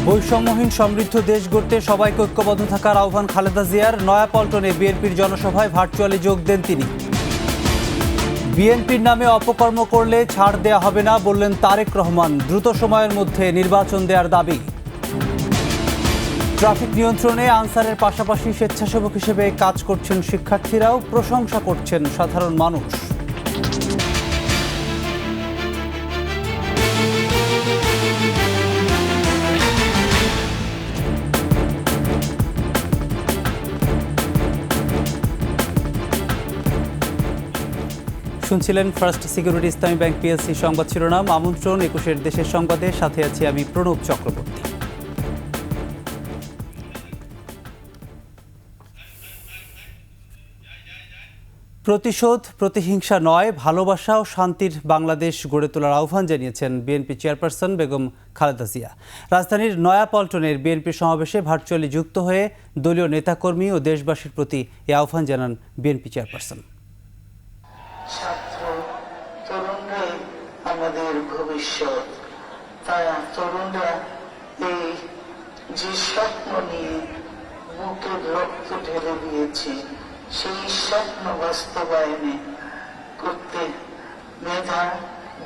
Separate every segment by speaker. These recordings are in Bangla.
Speaker 1: বৈষম্যহীন সমৃদ্ধ দেশ গড়তে সবাইকে ঐক্যবদ্ধ থাকার আহ্বান খালেদা জিয়ার। নয়াপল্টনে বিএনপির জনসভায় ভার্চুয়ালি যোগ দেন তিনি। বিএনপির নামে অপকর্ম করলে ছাড় দেয়া হবে না বললেন তারেক রহমান। দ্রুত সময়ের মধ্যে নির্বাচন দেওয়ার দাবি। ট্রাফিক নিয়ন্ত্রণে আনসারের পাশাপাশি স্বেচ্ছাসেবক হিসেবে কাজ করছেন শিক্ষার্থীরাও, প্রশংসা করছেন সাধারণ মানুষ। শুনছিলেন ফার্স্ট সিকিউরিটি ইসলামী ব্যাংক পিএলসি সংবাদ শিরোনাম। আমন্ত্রণ ২১ দেশের সংবাদে, সাথে আছি আমি প্রণব চক্রবর্তী। প্রতিশোধ প্রতিহিংসা নয়, ভালোবাসা ও শান্তির বাংলাদেশ গড়ে তোলার আহ্বান জানিয়েছেন বিএনপি চেয়ারপারসন বেগম খালেদা জিয়া। রাজধানীর নয়াপল্টনের বিএনপি সমাবেশে ভার্চুয়ালি যুক্ত হয়ে দলীয় নেতাকর্মী ও দেশবাসীর প্রতি এই আহ্বান জানান বিএনপি চেয়ারপারসন।
Speaker 2: তরুণরাই আমাদের ভবিষ্যৎ। তারা তরুণরা এই যে স্বপ্ন নিয়ে বুকের রক্ত ঢেলে দিয়েছে, সেই স্বপ্ন বাস্তবায়নে করতে মেধা,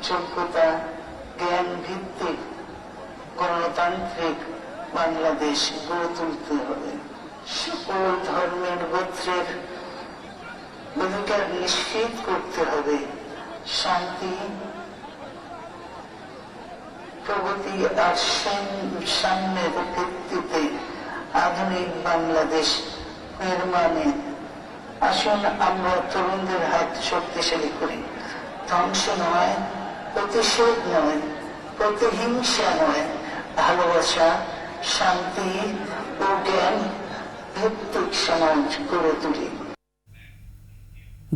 Speaker 2: যোগ্যতা, জ্ঞান ভিত্তিক গণতান্ত্রিক বাংলাদেশ গড়ে তুলতে হবে। সকল ধর্মের গোত্রের অধিকার নিশ্চিত করতে হবে। শান্তি, প্রগতি আর সাম্যের ভিত্তিতে আধুনিক বাংলাদেশ নির্মাণে আসুন আমরা তরুণদের হাত শক্তিশালী করি। ধ্বংস নয়, প্রতিশোধ নয়, প্রতিহিংসা নয়, ভালোবাসা, শান্তি ও জ্ঞান ভিত্তিক সমাজ গড়ে তুলি।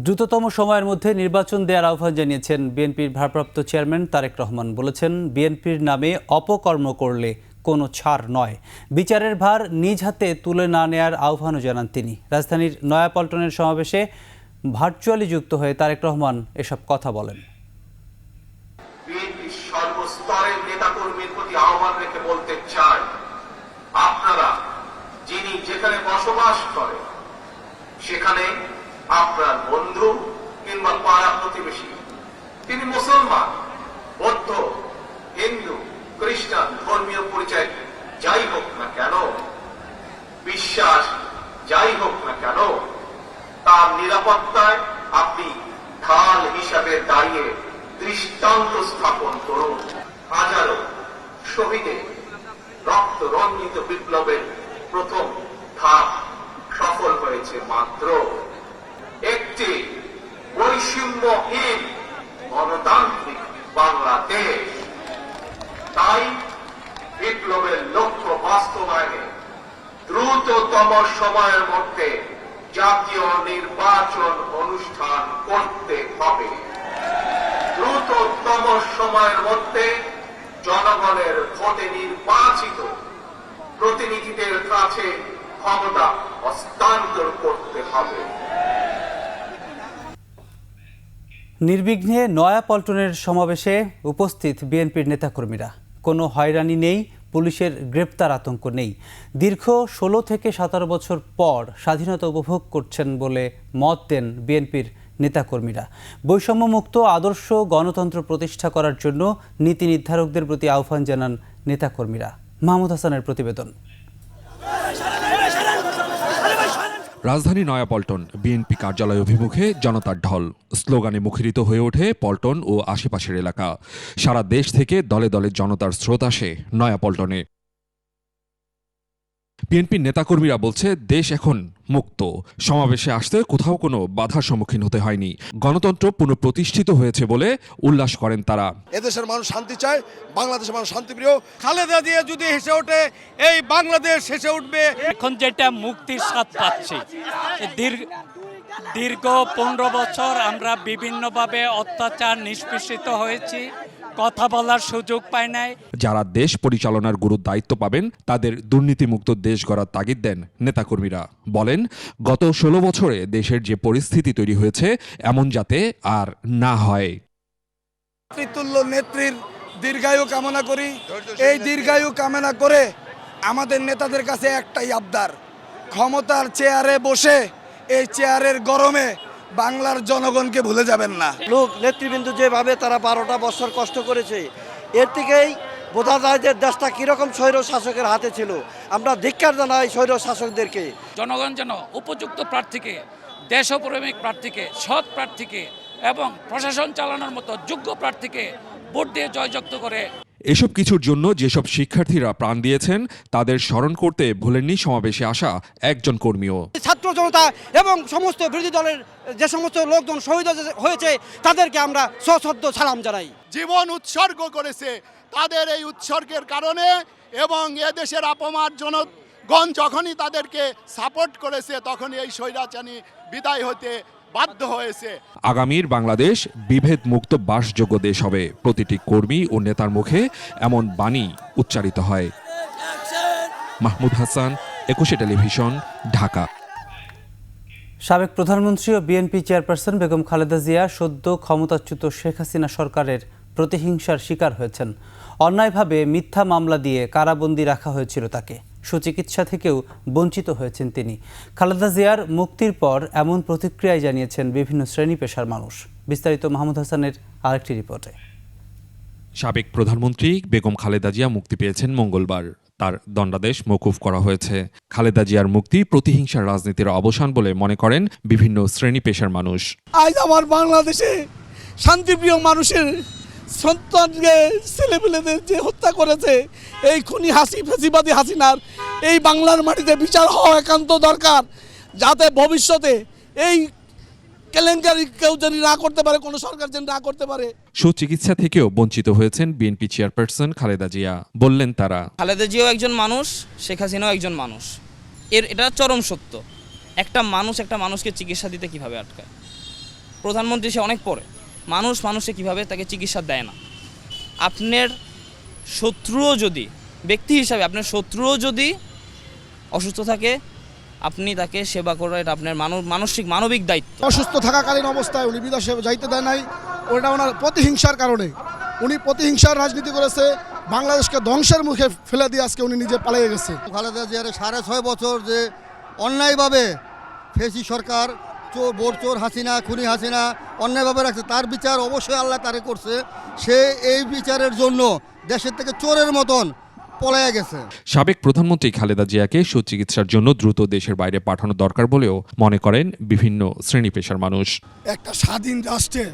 Speaker 1: দ্রুততম সময়ের মধ্যে নির্বাচন দেওয়ার আহ্বান জানিয়েছেন বিএনপির ভারপ্রাপ্ত চেয়ারম্যান তারেক রহমান। বলেছেন, বিএনপির নামে অপকর্ম করলে কোনো ছাড় নয়। বিচারের ভার নিজ হাতে তুলে না নেয়ার আহ্বানও জানান তিনি। রাজধানীর নয়াপল্টনের সমাবেশে ভার্চুয়ালি যুক্ত হয়ে তারেক রহমান এসব কথা বলেন।
Speaker 3: বিএনপির সর্বস্তরের নেতাকর্মীর প্রতি আহ্বান রেখে বলতে চাই, আপনারা যিনি যেখানে বসবাস করেন সেখানে আপনার বন্ধু কিংবা পাড়া প্রতিবেশী, তিনি মুসলমান, বৌদ্ধ, হিন্দু, খ্রিস্টান, ধর্মীয় পরিচয় যাই হোক না কেন, বিশ্বাস যাই হোক না কেন, তার নিরাপত্তায় আপনি ঢাল হিসাবে দাঁড়িয়ে দৃষ্টান্ত স্থাপন করুন। হাজারো শহীদের রক্ত রঞ্জিত বিপ্লবের প্রথম ধাপ সফল হয়েছে মাত্র একটি বৈষম্যহীন গণতান্ত্রিক বাংলাদেশ। তাই বিপ্লবের লক্ষ্য বাস্তবায়নে দ্রুততম সময়ের মধ্যে জাতীয় নির্বাচন অনুষ্ঠান করতে হবে। দ্রুততম সময়ের মধ্যে জনগণের ভোটে নির্বাচিত প্রতিনিধিদের কাছে ক্ষমতা হস্তান্তর করতে হবে।
Speaker 1: নির্বিঘ্নে নয়াপল্টনের সমাবেশে উপস্থিত বিএনপির নেতাকর্মীরা। কোনো হয়রানি নেই, পুলিশের গ্রেপ্তার আতঙ্ক নেই। দীর্ঘ ১৬ থেকে ১৭ বছর পর স্বাধীনতা উপভোগ করছেন বলে মত দেন বিএনপির নেতাকর্মীরা। বৈষম্যমুক্ত আদর্শ গণতন্ত্র প্রতিষ্ঠা করার জন্য নীতি নির্ধারকদের প্রতি আহ্বান জানান নেতাকর্মীরা। মাহমুদ হাসানের প্রতিবেদন।
Speaker 4: রাজধানী নয়াপল্টন বিএনপি কার্যালয় অভিমুখে জনতার ঢল। স্লোগানে মুখরিত হয়ে ওঠে পল্টন ও আশেপাশের এলাকা। সারা দেশ থেকে দলে দলে জনতার স্রোত আসে নয়াপল্টনে। বিএনপির নেতাকর্মীরা বলছে, দেশ এখন মুক্ত। সমাবেশে আসতে কোথাও কোনো বাধার সম্মুখীন হতে হয়নি। গণতন্ত্র পুনঃপ্রতিষ্ঠিত হয়েছে বলে উল্লাস করেন তারা।
Speaker 5: এদেশের মানুষ শান্তি চায়, বাংলাদেশের মানুষ শান্তিপ্রিয়।
Speaker 6: খালেদা দিয়ে যদি হেসে ওঠে, এই বাংলাদেশ হেসে উঠবে।
Speaker 7: এখন যেটা মুক্তির স্বাদ পাচ্ছি, দীর্ঘ ১৫ বছর আমরা বিভিন্নভাবে অত্যাচার নিষ্পেষিত হয়েছি, কথা বলার সুযোগ পায় নাই।
Speaker 4: যারা দেশ পরিচালনার গুরুর দায়িত্ব পাবেন তাদের দুর্নীতিমুক্ত দেশ গড়ার তাগিদ দেন নেতাকর্মীরা। বলেন, গত ১৬ বছরে দেশের যে পরিস্থিতি তৈরি হয়েছে এমন যাতে আর না হয়।
Speaker 6: নেতৃত্ব নেত্রীর দীর্ঘায়ু কামনা করি। এই দীর্ঘায়ু কামনা করে
Speaker 5: আমাদের নেতাদের কাছে একটাই আবদার, ক্ষমতার চেয়ারে বসে এই চেয়ারের গরমে বাংলার জনগণকে ভুলে যাবেন না।
Speaker 8: লোক নেতৃবৃন্দ যেভাবে তারা 12টা বছর কষ্ট করেছে, এর থেকেই বোঝা যায় যে দেশটা কীরকম স্বৈর শাসকের হাতে ছিল। আমরা ধিক্কার জানাই স্বৈর শাসকদেরকে।
Speaker 7: জনগণ যেন উপযুক্ত প্রার্থীকে, দেশপ্রেমিক প্রার্থীকে, সৎ প্রার্থীকে এবং প্রশাসন চালানোর মতো যোগ্য প্রার্থীকে ভোট দিয়ে জয়যুক্ত করে।
Speaker 4: এসব কিছুর জন্য যেসব শিক্ষার্থীরা প্রাণ দিয়েছেন তাদের স্মরণ করতে ভুলেননি সমাবেশে আসা একজন কর্মীও।
Speaker 8: ছাত্র জনতা এবং সমস্ত বিরোধী দলের যে সমস্ত লোকজন শহীদ হয়েছে তাদেরকে আমরা সশ্রদ্ধ সালাম জানাই।
Speaker 9: জীবন উৎসর্গ করেছে, তাদের এই উৎসর্গের কারণে এবং এদেশের অপমান জনগণ যখনই তাদেরকে সাপোর্ট করেছে তখন এই স্বৈরাচারী বিদায় হতে বাধ্য হয়েছে।
Speaker 4: আগামীর বাংলাদেশ বিভেদ মুক্ত বাসযোগ্য দেশ হবে, প্রতিটি কর্মী ও নেতার মুখে এমন বাণী উচ্চারিত হয়। মাহমুদ হাসান, 21 টেলিভিশন, ঢাকা।
Speaker 1: সাবেক প্রধানমন্ত্রী ও বিএনপি চেয়ারপারসন বেগম খালেদা জিয়া সদ্য ক্ষমতাচ্যুত শেখ হাসিনা সরকারের প্রতিহিংসার শিকার হয়েছেন। অন্যায়ভাবে মিথ্যা মামলা দিয়ে কারাবন্দী রাখা হয়েছিল তাকে। সুচিকিৎসা থেকেও বঞ্চিত হয়েছেন তিনি। খালেদা জিয়ার মুক্তির পর এমন প্রতিক্রিয়ায় জানিয়েছেন বিভিন্ন শ্রেণী পেশার মানুষ। বিস্তারিত মাহমুদ হাসানের আরেকটি রিপোর্টে।
Speaker 4: সাবেক প্রধানমন্ত্রী বেগম খালেদা জিয়া মুক্তি পেয়েছেন মঙ্গলবার। তার দণ্ডাদেশ মওকুফ করা হয়েছে। খালেদা জিয়ার মুক্তি প্রতিহিংসার রাজনীতির অবসান বলে মনে করেন বিভিন্ন শ্রেণী পেশার মানুষ।
Speaker 6: আজ আমার বাংলাদেশে শান্তিপ্রিয় মানুষের সন্তানকে, ছেলেপেলেদের যে হত্যা করেছে এই খুনি ফ্যাসিবাদী হাসিনার এই বাংলার মাটিতে বিচার হওয়া একান্ত দরকার, যাতে ভবিষ্যতে এই কেলেঙ্কারি কেউ যেন না করতে পারে, কোনো সরকার যেন না করতে পারে।
Speaker 4: সুচিকিৎসা থেকেও বঞ্চিত হয়েছেন বিএনপি চেয়ারপারসন খালেদা জিয়া। বললেন তারা,
Speaker 10: খালেদা জিয়াও একজন মানুষ, শেখ হাসিনাও একজন মানুষ। এটা চরম সত্য। একটা মানুষকে চিকিৎসা দিতে কিভাবে আটকায়? প্রধানমন্ত্রী সে অনেক পরে, মানুষকে কিভাবে তাকে চিকিৎসা দেয় না? আপনার শত্রুও যদি, ব্যক্তি হিসাবে আপনার শত্রুও যদি অসুস্থ থাকে, আপনি তাকে সেবা করা, এটা আপনার মানবিক দায়িত্ব।
Speaker 5: অসুস্থ থাকাকালীন অবস্থায় উনি বিদেশে যাইতে দেয় নাই, ওটা ওনার প্রতিহিংসার কারণে। উনি প্রতিহিংসার রাজনীতি করেছে, বাংলাদেশকে ধ্বংসের মুখে ফেলে দিয়ে আজকে উনি নিজে পালিয়ে গেছে।
Speaker 8: খালেদা জিয়ার 6.5 বছর যে অন্যায়ভাবে ফেসি সরকার, চোর চোর হাসিনা, খুনি হাসিনা অন্যায়ভাবে রাখছে, তার বিচার অবশ্যই আল্লাহ তারে করছে। সে এই বিচারের জন্য দেশের থেকে চোরের মতন পলায়ে গেছে।
Speaker 4: সাবেক প্রধানমন্ত্রী খালেদা জিয়াকে সুচিকিৎসার জন্য দ্রুত দেশের বাইরে পাঠানো দরকার বলেও মনে করেন বিভিন্ন শ্রেণী পেশার মানুষ।
Speaker 5: একটা স্বাধীন রাষ্ট্রে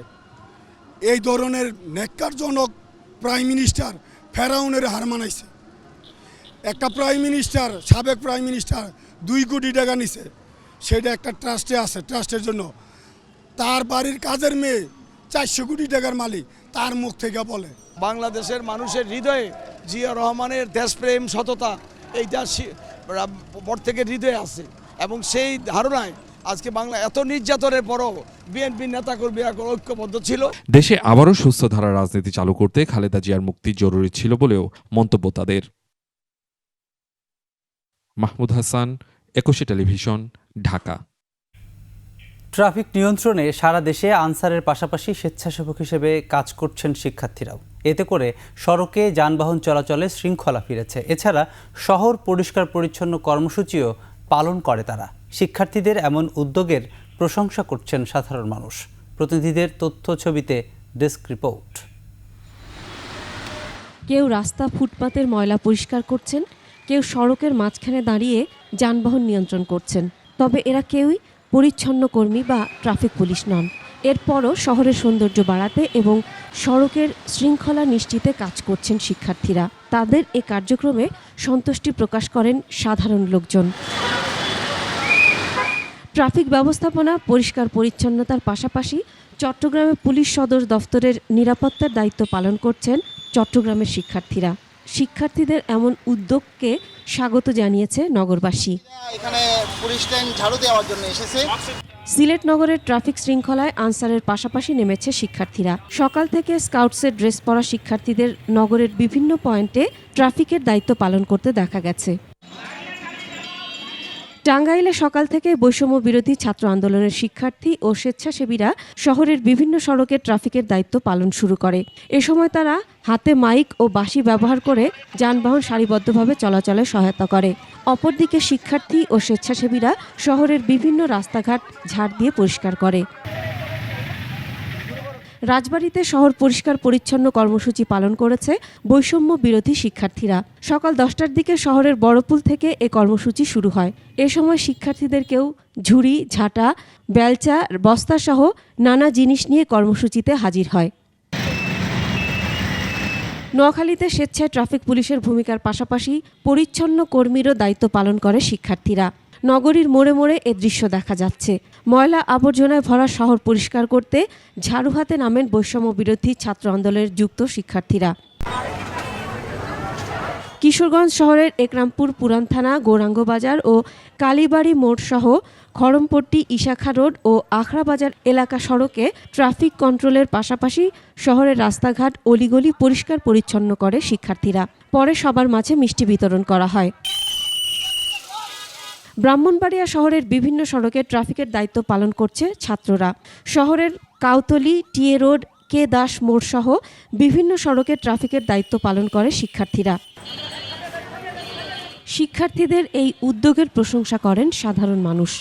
Speaker 5: এই ধরনের ন্যাক্কারজনক প্রাইম মিনিস্টার ফেরাউনের হার মানাইছে। একটা প্রাইম মিনিস্টার, সাবেক প্রাইম মিনিস্টার 2 কোটি টাকা নিছে, সেটা একটা ট্রাস্টে আছে, ট্রাস্টের জন্য। তার বাড়ির কাজের মেয়ে 400 কোটি টাকার মালিক, তার মুখ থেকে বলে।
Speaker 6: বাংলাদেশের মানুষের হৃদয়ে জিয়া রহমানের দেশপ্রেম, সততা এইটা প্রত্যেকের হৃদয়ে আছে এবং সেই ধারণায় আজকে বাংলা এত নির্যাতনের পরও বিএনপির নেতাকর্মীরা ঐক্যবদ্ধ ছিল।
Speaker 4: দেশে আবারও সুস্থ ধারা রাজনীতি চালু করতে খালেদা জিয়ার মুক্তি জরুরি ছিল বলেও মন্তব্য তাদের। মাহমুদ হাসান, 21 টেলিভিশন, ঢাকা।
Speaker 1: ট্রাফিক নিয়ন্ত্রণে সারা দেশে আনসারের পাশাপাশি স্বেচ্ছাসেবক হিসেবে কাজ করছেন শিক্ষার্থীরাও। এতে করে সড়কে যানবাহন চলাচলে শৃঙ্খলা ফিরেছে। এছাড়া শহর পরিষ্কার পরিচ্ছন্ন কর্মসূচিও পালন করে তারা। শিক্ষার্থীদের এমন উদ্যোগের প্রশংসা করছেন সাধারণ মানুষ। প্রতিনিধিদের তথ্য ছবিতে ডেস্ক রিপোর্ট।
Speaker 11: কেউ রাস্তা ফুটপাতের ময়লা পরিষ্কার করছেন, কেউ সড়কের মাঝখানে দাঁড়িয়ে যানবাহন নিয়ন্ত্রণ করছেন। তবে এরা কেউই পরিচ্ছন্ন কর্মী বা ট্রাফিক পুলিশ নন। এরপরও শহরের সৌন্দর্য বাড়াতে এবং সড়কের শৃঙ্খলা নিশ্চিতে কাজ করছেন শিক্ষার্থীরা। তাদের এ কার্যক্রমে সন্তুষ্টি প্রকাশ করেন সাধারণ লোকজন। ট্রাফিক ব্যবস্থাপনা, পরিষ্কার পরিচ্ছন্নতার পাশাপাশি চট্টগ্রামে পুলিশ সদর দফতরের নিরাপত্তার দায়িত্ব পালন করছেন চট্টগ্রামের শিক্ষার্থীরা। শিক্ষার্থীদের এমন উদ্যোগকে স্বাগত জানিয়েছে নগরবাসী।
Speaker 8: এখানে পুলিশ লাইন ঝাড়ু দেওয়ার জন্য এসেছে।
Speaker 11: সিলেট নগরের ট্রাফিক শৃঙ্খলায় আনসারের পাশাপাশি নেমেছে শিক্ষার্থীরা। সকাল থেকে স্কাউটসের ড্রেস পরা শিক্ষার্থীদের নগরের বিভিন্ন পয়েন্টে ট্রাফিকের দায়িত্ব পালন করতে দেখা গেছে। টাঙ্গাইলে সকাল থেকে বৈষম্য বিরোধী ছাত্র আন্দোলনের শিক্ষার্থী ও স্বেচ্ছাসেবীরা শহরের বিভিন্ন সড়কে ট্রাফিকের দায়িত্ব পালন শুরু করে। এ সময় তারা হাতে মাইক ও বাঁশি ব্যবহার করে যানবাহন সারিবদ্ধভাবে চলাচলে সহায়তা করে। অপরদিকে শিক্ষার্থী ও স্বেচ্ছাসেবীরা শহরের বিভিন্ন রাস্তাঘাট ঝাড় দিয়ে পরিষ্কার করে। রাজবাড়ীতে শহর পরিষ্কার পরিচ্ছন্ন কর্মসূচি পালন করেছে বৈষম্য বিরোধী শিক্ষার্থীরা। সকাল 10টার দিকে শহরের বড়পুল থেকে এ কর্মসূচি শুরু হয়। এ সময় শিক্ষার্থীদের কেউ ঝুড়ি, ঝাঁটা, বেলচা, বস্তাসহ নানা জিনিস নিয়ে কর্মসূচিতে হাজির হয়। নোয়াখালীতে স্বেচ্ছায় ট্রাফিক পুলিশের ভূমিকার পাশাপাশি পরিচ্ছন্ন কর্মীরও দায়িত্ব পালন করে শিক্ষার্থীরা। নগরীর মোড়ে মোড়ে এ দৃশ্য দেখা যাচ্ছে। ময়লা আবর্জনায় ভরা শহর পরিষ্কার করতে ঝাড়ু হাতে নামেন বৈষম্য বিরোধী ছাত্র আন্দোলনের যুক্ত শিক্ষার্থীরা। কিশোরগঞ্জ শহরের একরামপুর পুরান থানা, গৌরাঙ্গ বাজার ও কালীবাড়ি মোড় সহ খড়মপট্টি, ইশাখা রোড ও আখড়া বাজার এলাকা সড়কে ট্রাফিক কন্ট্রোলের পাশাপাশি শহরের রাস্তাঘাট, অলিগলি পরিষ্কার পরিচ্ছন্ন করে শিক্ষার্থীরা। পরে সবার মাঝে মিষ্টি বিতরণ করা হয়। ব্রাহ্মণবাড়িয়া শহরের বিভিন্ন সড়কে ট্রাফিকের দায়িত্ব পালন করছে ছাত্ররা। শহরের কাউতলি, টিএ রোড, কে দাস মোড় সহ বিভিন্ন সড়কে ট্রাফিকের দায়িত্ব পালন করে শিক্ষার্থীরা। শিক্ষার্থীদের এই উদ্যোগের প্রশংসা করেন সাধারণ মানুষ।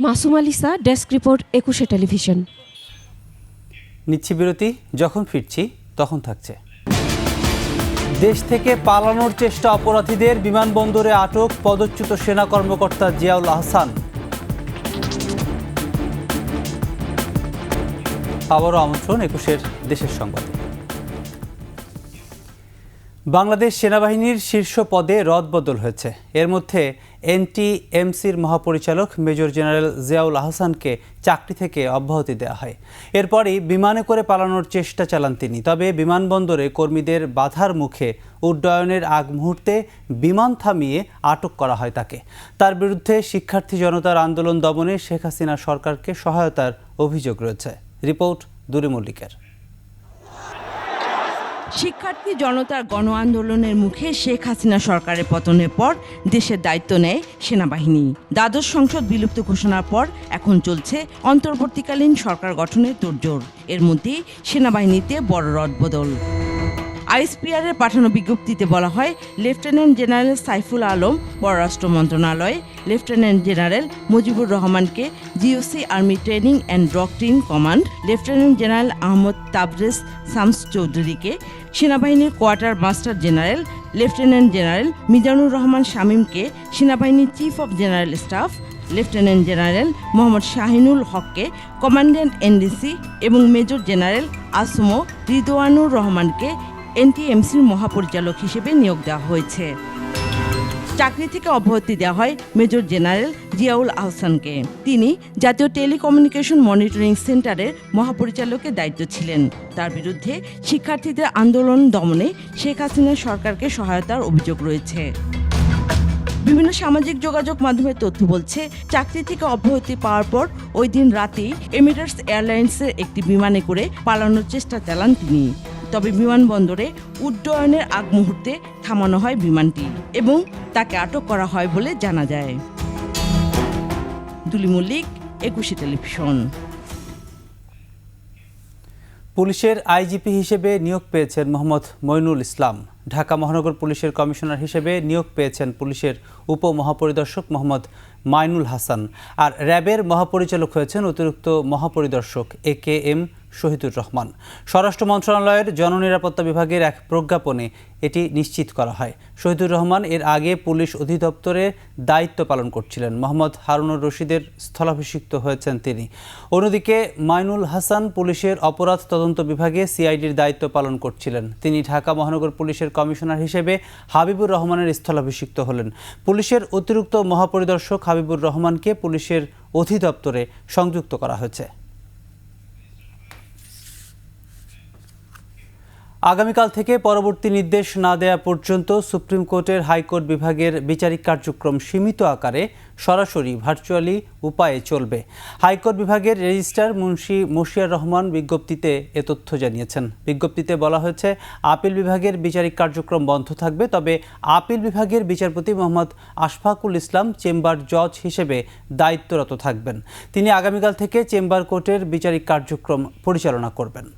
Speaker 11: Masum আলিসা, desk report, 21 television.
Speaker 1: নিচ্ছি বিরতি, যখন ফিরছি তখন থাকছে। দেশ থেকে পালানোর চেষ্টা অপরাধীদের বিমানবন্দরে আটক পদচ্যুত সেনা কর্মকর্তা জিয়াউল আহসান। আবারও আমন্ত্রণ 21 দেশের সংবাদে। বাংলাদেশ সেনাবাহিনীর শীর্ষ পদে রদবদল হয়েছে। এর মধ্যে এনটিএমসির মহাপরিচালক মেজর জেনারেল জিয়াউল আহসানকে চাকরি থেকে অব্যাহতি দেওয়া হয়। এরপরই বিমানে করে পালানোর চেষ্টা চালান তিনি। তবে বিমানবন্দরে কর্মীদের বাধার মুখে উড্ডয়নের আগ মুহূর্তে বিমান থামিয়ে আটক করা হয় তাকে। তার বিরুদ্ধে শিক্ষার্থী জনতার আন্দোলন দমনে শেখ হাসিনা সরকারকে সহায়তার অভিযোগ রয়েছে। রিপোর্ট দুরি মল্লিকের।
Speaker 12: শিক্ষার্থী জনতার গণ আন্দোলনের মুখে শেখ হাসিনা সরকারের পতনের পর দেশের দায়িত্ব নেয় সেনাবাহিনী। দ্বাদশ সংসদ বিলুপ্ত ঘোষণার পর এখন চলছে অন্তর্বর্তীকালীন সরকার গঠনের তোড়জোড়। এর মধ্যে সেনাবাহিনীতে বড় রদবদল। আইএসপিআরের পাঠানো বিজ্ঞপ্তিতে বলা হয়, লেফটেন্যান্ট জেনারেল সাইফুল আলম পররাষ্ট্র মন্ত্রণালয়ে, লেফটেন্যান্ট জেনারেল মুজিবুর রহমানকে GOC army training and doctrine command, lieutenant general Ahmad Tabrez Shams চৌধুরীকে সেনাবাহিনীর quarter master general, lieutenant general Mizanur Rahman শামীমকে সেনাবাহিনীর chief of general staff, lieutenant general Mohammad Shahinul হককে কমান্ড্যান্ট এনডিসি এবং মেজর জেনারেল আসমো রিদওয়ানুর রহমানকে এনটিএমসির মহাপরিচালক হিসেবে নিয়োগ দেওয়া হয়েছে। চাকরি থেকে অব্যাহতি দেওয়া হয় মেজর জেনারেল জিয়াউল আহসানকে। তিনি জাতীয় টেলিকমিউনিকেশন মনিটরিং সেন্টারের মহাপরিচালকের দায়িত্ব ছিলেন। তার বিরুদ্ধে শিক্ষার্থীদের আন্দোলন দমনে শেখ হাসিনা সরকারকে সহায়তার অভিযোগ রয়েছে। বিভিন্ন সামাজিক যোগাযোগ মাধ্যমের তথ্য বলছে, চাকরি থেকে অব্যাহতি পাওয়ার পর ওই দিন রাতেই এমিরেটস এয়ারলাইন্সের একটি বিমানে করে পালানোর চেষ্টা চালান তিনি। তবে বিমানবন্দরে উড্ডয়নের আগ মুহূর্তে থামানো হয় বিমানটি এবং তাকে আটক করা হয় বলে জানা যায়। দুলি মল্লিক, 21 টেলিভিশন।
Speaker 1: পুলিশের আইজিপি হিসেবে নিয়োগ পেয়েছেন মোহাম্মদ মইনুল ইসলাম। ঢাকা মহানগর পুলিশের কমিশনার হিসেবে নিয়োগ পেয়েছেন পুলিশের উপমহাপরিদর্শক মোহাম্মদ মাইনুল হাসান। আর র্যাবের মহাপরিচালক হয়েছেন অতিরিক্ত মহাপরিদর্শক AKM শহীদুর রহমান। স্বরাষ্ট্র মন্ত্রণালয়ের জননিরাপত্তা বিভাগের এক প্রজ্ঞাপনে এটি নিশ্চিত করা হয়। শহীদুর রহমান এর আগে পুলিশ অধিদপ্তরে দায়িত্ব পালন করছিলেন। মোহাম্মদ হারুনুর রশিদের স্থলাভিষিক্ত হয়েছেন তিনি। অন্যদিকে মাইনুল হাসান পুলিশের অপরাধ তদন্ত বিভাগে সিআইডির দায়িত্ব পালন করছিলেন। তিনি ঢাকা মহানগর পুলিশের কমিশনার হিসেবে হাবিবুর রহমানের স্থলাভিষিক্ত হলেন। পুলিশের অতিরিক্ত মহাপরিদর্শক হাবিবুর রহমানকে পুলিশের অধিদপ্তরে সংযুক্ত করা হয়েছে। আগামীকাল থেকে পরবর্তী নির্দেশ না দেয়া পর্যন্ত সুপ্রিম কোর্টের হাইকোর্ট বিভাগের বিচারিক কার্যক্রম সীমিত আকারে সরাসরি ভার্চুয়ালি উপায়ে চলবে। হাইকোর্ট বিভাগের রেজিস্ট্রার মুন্সি মশিয়ার রহমান বিজ্ঞপ্তিতে এ তথ্য জানিয়েছেন। বিজ্ঞপ্তিতে বলা হয়েছে, আপিল বিভাগের বিচারিক কার্যক্রম বন্ধ থাকবে, তবে আপিল বিভাগের বিচারপতি মোহাম্মদ আশফাকুল ইসলাম চেম্বার জজ হিসেবে দায়িত্বরত থাকবেন। তিনি আগামীকাল থেকে চেম্বার কোর্টের বিচারিক কার্যক্রম পরিচালনা করবেন।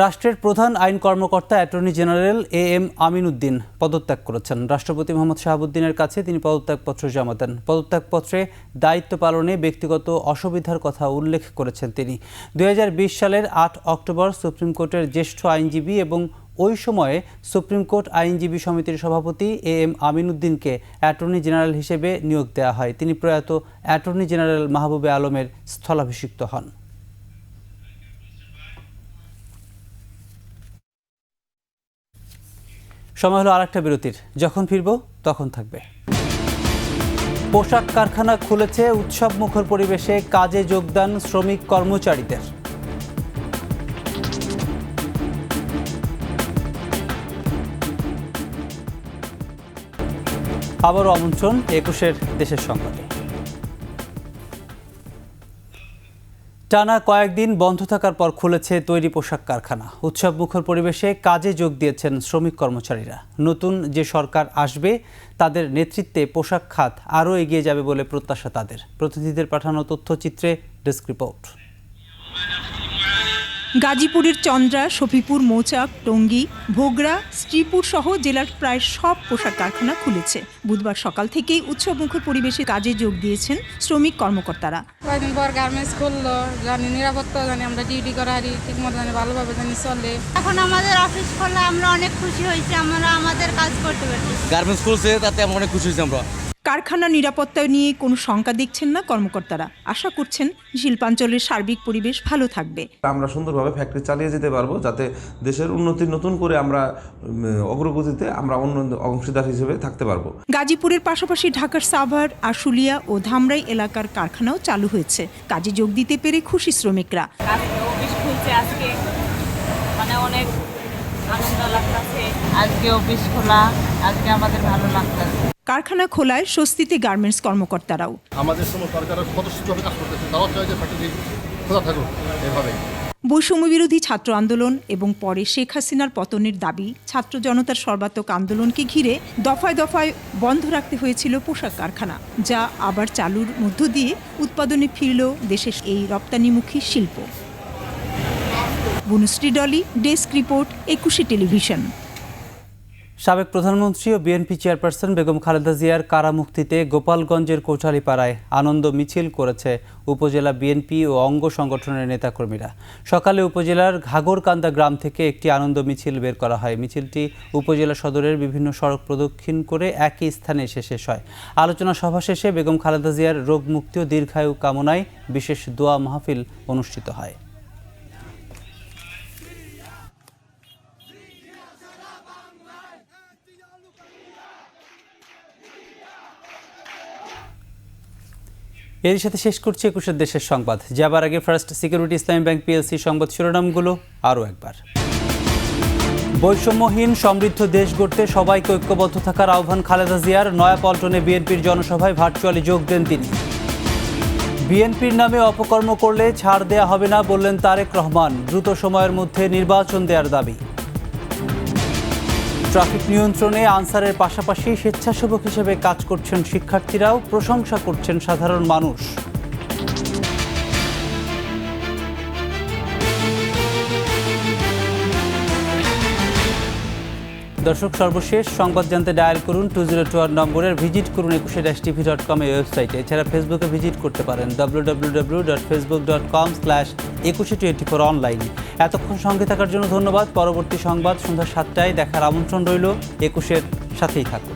Speaker 1: রাষ্ট্রের প্রধান আইন কর্মকর্তা attorney general AM Amin Uddin পদত্যাগ করেছেন। রাষ্ট্রপতি মোহাম্মদ শাহাবুদ্দিনের কাছে তিনি পদত্যাগপত্র জমা দেন। পদত্যাগপত্রে দায়িত্ব পালনে ব্যক্তিগত অসুবিধার কথা উল্লেখ করেছেন তিনি। 2020 সালের 8 অক্টোবর সুপ্রিম কোর্টের জ্যেষ্ঠ আইনজীবী এবং ওই সময়ে সুপ্রিম কোর্ট আইনজীবী সমিতির সভাপতি AM আমিন উদ্দিনকে অ্যাটর্নি জেনারেল হিসেবে নিয়োগ দেওয়া হয়। তিনি প্রয়াত অ্যাটর্নি জেনারেল মাহবুবে আলমের স্থলাভিষিক্ত হন। সময় হলো আরেকটা বিরতির। যখন ফিরব তখন থাকবে। পোশাক কারখানা খুলেছে, উৎসব মুখর পরিবেশে কাজে যোগদান শ্রমিক কর্মচারীদের। আবারও আমন্ত্রণ 21-এর দেশের সংবাদে। টানা কয়েকদিন বন্ধ থাকার পর খুলেছে তৈরি পোশাক কারখানা। উৎসব মুখর পরিবেশে কাজে যোগ দিয়েছেন শ্রমিক কর্মচারীরা। নতুন যে সরকার আসবে তাদের নেতৃত্বে পোশাক খাত আরও এগিয়ে যাবে বলে প্রত্যাশা তাদের। প্রতিনিধিদের পাঠানো তথ্যচিত্রে ডেস্ক রিপোর্ট।
Speaker 13: গাজীপুরের চন্দ্রা, শফিপুর, মৌচাক, টঙ্গী, ভোগড়া, শ্রীপুর সহ জেলার প্রায় সব পোশাক কারখানা খুলেছে। বুধবার সকাল থেকেই উৎসবমুখর পরিবেশে কাজে যোগ দিয়েছেন শ্রমিক কর্মকর্তারা।
Speaker 14: কয়েকদিন পর গার্মেন্টস খুললো, জানি নিরাপত্তা, জানি আমরা ডিউটি করা হারি ঠিক মতো, জানি ভালোভাবে জানি চলে।
Speaker 15: এখন আমাদের অফিস খোলা, আমরা অনেক খুশি হয়েছি, আমরা আমাদের কাজ করতে পারছি।
Speaker 16: গার্মেন্টস খুলছে, তাতে আমরা অনেক খুশি হয়েছি। আমরা
Speaker 13: কারখানা নিরাপত্তা নিয়ে কোনো শঙ্কা দেখছেন না কর্মকর্তারা। আশা করছেন শিল্পাঞ্চলের সার্বিক পরিবেশ ভালো থাকবে।
Speaker 17: আমরা সুন্দরভাবে ফ্যাক্টরি চালিয়ে যেতে পারবো, যাতে দেশের উন্নতি নতুন করে আমরা অগ্রগতিতে আমরা অন্য অংশীদার হিসেবে থাকতে পারবো।
Speaker 13: গাজীপুরের পাশাপাশি ঢাকার সাভার, আশুলিয়া ও ধামরাই এলাকার কারখানাও চালু হয়েছে। কাজে যোগ দিতে পেরে খুশি শ্রমিকরা।
Speaker 18: অফিস খুলছে আজকে, মানে অনেক আনন্দ লাগতেছে। আজকে অফিস খোলা, আজকে আমাদের ভালো লাগতেছে।
Speaker 13: কারখানা খোলায় স্বস্তিতে গার্মেন্টস কর্মকর্তারাও।
Speaker 19: আমাদের সময় সরকারের সদস্যভাবে কাজ করতেছে, তারাও চাই যে ফ্যাক্টরি খোলা থাকুক। এভাবে
Speaker 13: বৈষম্য বিরোধী ছাত্র আন্দোলন এবং পরে শেখ হাসিনার পতনের দাবি, ছাত্র জনতার সর্বাত্মক আন্দোলনকে ঘিরে দফায় দফায় বন্ধ রাখতে হয়েছিল পোশাক কারখানা, যা আবার চালুর মধ্য দিয়ে উৎপাদনে ফিরল দেশের এই রপ্তানিমুখী শিল্প। Banushree Dolly, desk report, 21 television.
Speaker 1: সাবেক প্রধানমন্ত্রী ও বিএনপি চেয়ারপারসন বেগম খালেদা জিয়ার কারামুক্তিতে গোপালগঞ্জের কোঠালীপাড়ায় আনন্দ মিছিল করেছে উপজেলা বিএনপি ও অঙ্গ সংগঠনের নেতাকর্মীরা। সকালে উপজেলার ঘাগরকান্দা গ্রাম থেকে একটি আনন্দ মিছিল বের করা হয়। মিছিলটি উপজেলা সদরের বিভিন্ন সড়ক প্রদক্ষিণ করে একই স্থানে এসে শেষ হয়। আলোচনা সভা শেষে বেগম খালেদা জিয়ার রোগ মুক্তি ও দীর্ঘায়ু কামনায় বিশেষ দোয়া মাহফিল অনুষ্ঠিত হয়। এর সাথে শেষ করছি 21 দেশের সংবাদ। যাবার আগে ফার্স্ট সিকিউরিটি ইসলামী ব্যাংক PLC সংবাদ শিরোনামগুলো আরও একবার। বৈষম্যহীন সমৃদ্ধ দেশ গড়তে সবাইকে ঐক্যবদ্ধ থাকার আহ্বান খালেদা জিয়ার। নয়াপল্টনে বিএনপির জনসভায় ভার্চুয়ালি যোগ দেন তিনি। বিএনপির নামে অপকর্ম করলে ছাড় দেয়া হবে না বললেন তারেক রহমান। দ্রুত সময়ের মধ্যে নির্বাচন দেওয়ার দাবি। ট্রাফিক নিয়ন্ত্রণে আনসারের পাশাপাশি স্বেচ্ছাসেবক হিসেবে কাজ করছেন শিক্ষার্থীরাও, প্রশংসা করছেন সাধারণ মানুষ। দর্শক, সর্বশেষ সংবাদ জানতে ডায়াল করুন 2021 নম্বরের, ভিজিট করুন 21-tv.com এই ওয়েবসাইটে। এছাড়া ফেসবুকে ভিজিট করতে পারেন www.facebook.com/2124 অনলাইনে। এতক্ষণ সঙ্গে থাকার জন্য ধন্যবাদ। পরবর্তী সংবাদ সন্ধ্যা 7টায় দেখার আমন্ত্রণ রইল। 21-এর সাথেই থাকুন।